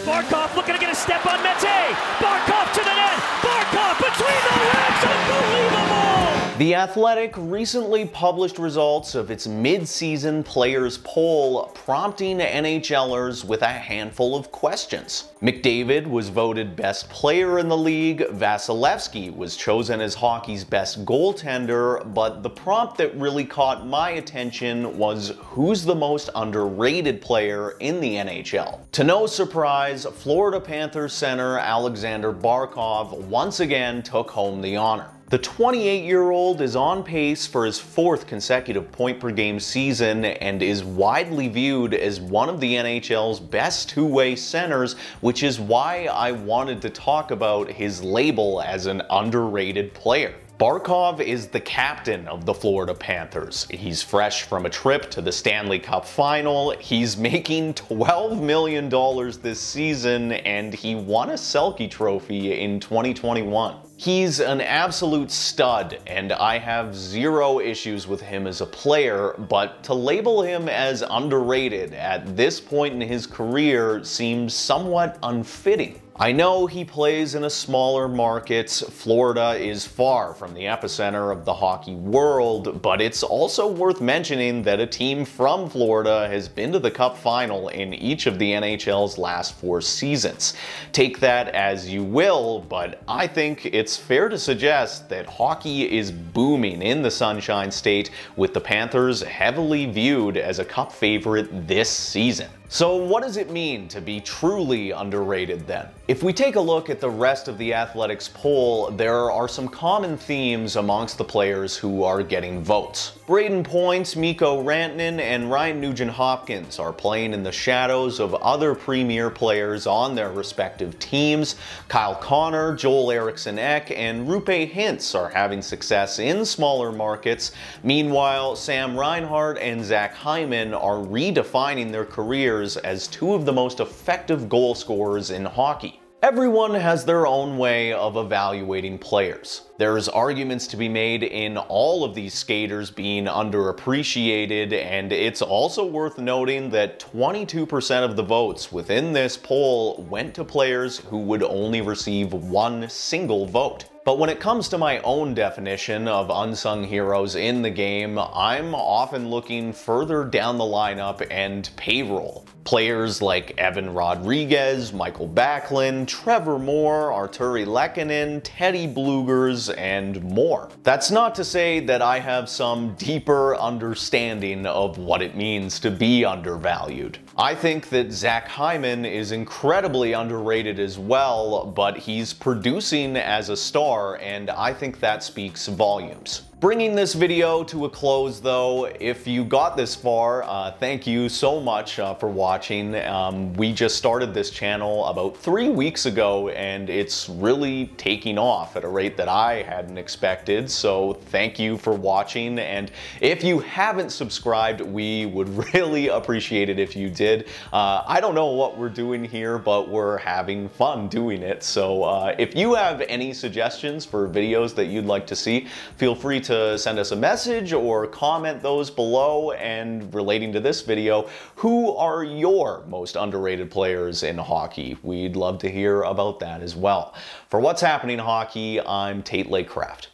Barkov looking to get a step on Mete. Barkov to the net. Barkov between the legs. Unbelievable! The Athletic recently published results of its mid-season players poll, prompting NHLers with a handful of questions. McDavid was voted best player in the league, Vasilevsky was chosen as hockey's best goaltender, but the prompt that really caught my attention was who's the most underrated player in the NHL. To no surprise, Florida Panthers center Aleksander Barkov once again took home the honor. The 28-year-old is on pace for his 4th consecutive point-per-game season and is widely viewed as one of the NHL's best two-way centers, which is why I wanted to talk about his label as an underrated player. Barkov is the captain of the Florida Panthers. He's fresh from a trip to the Stanley Cup final, he's making $12 million this season, and he won a Selke Trophy in 2021. He's an absolute stud, and I have zero issues with him as a player, but to label him as underrated at this point in his career seems somewhat unfitting. I know he plays in a smaller market. Florida is far from the epicenter of the hockey world, but it's also worth mentioning that a team from Florida has been to the Cup final in each of the NHL's last 4 seasons. Take that as you will, but I think it's fair to suggest that hockey is booming in the Sunshine State, with the Panthers heavily viewed as a Cup favorite this season. So what does it mean to be truly underrated then? If we take a look at the rest of the Athletics poll, there are some common themes amongst the players who are getting votes. Braden Point, Mikko Rantanen, and Ryan Nugent-Hopkins are playing in the shadows of other premier players on their respective teams. Kyle Connor, Joel Eriksson-Ek, and Roope Hintz are having success in smaller markets. Meanwhile, Sam Reinhart and Zach Hyman are redefining their careers as 2 of the most effective goal scorers in hockey. Everyone has their own way of evaluating players. There's arguments to be made in all of these skaters being underappreciated, and it's also worth noting that 22% of the votes within this poll went to players who would only receive 1 single vote. But when it comes to my own definition of unsung heroes in the game, I'm often looking further down the lineup and payroll. Players like Evan Rodriguez, Michael Backlund, Trevor Moore, Arturi Lehkonen, Teddy Bluegers, and more. That's not to say that I have some deeper understanding of what it means to be undervalued. I think that Zach Hyman is incredibly underrated as well, but he's producing as a star, and I think that speaks volumes. Bringing this video to a close though, if you got this far, thank you so much for watching. We just started this channel about 3 weeks ago, and it's really taking off at a rate that I hadn't expected, so thank you for watching. And if you haven't subscribed, we would really appreciate it if you did. I don't know what we're doing here, but we're having fun doing it, so if you have any suggestions for videos that you'd like to see, feel free to send us a message or comment those below. And relating to this video, who are your most underrated players in hockey? We'd love to hear about that as well. For What's Happening Hockey, I'm Tate Lakecraft.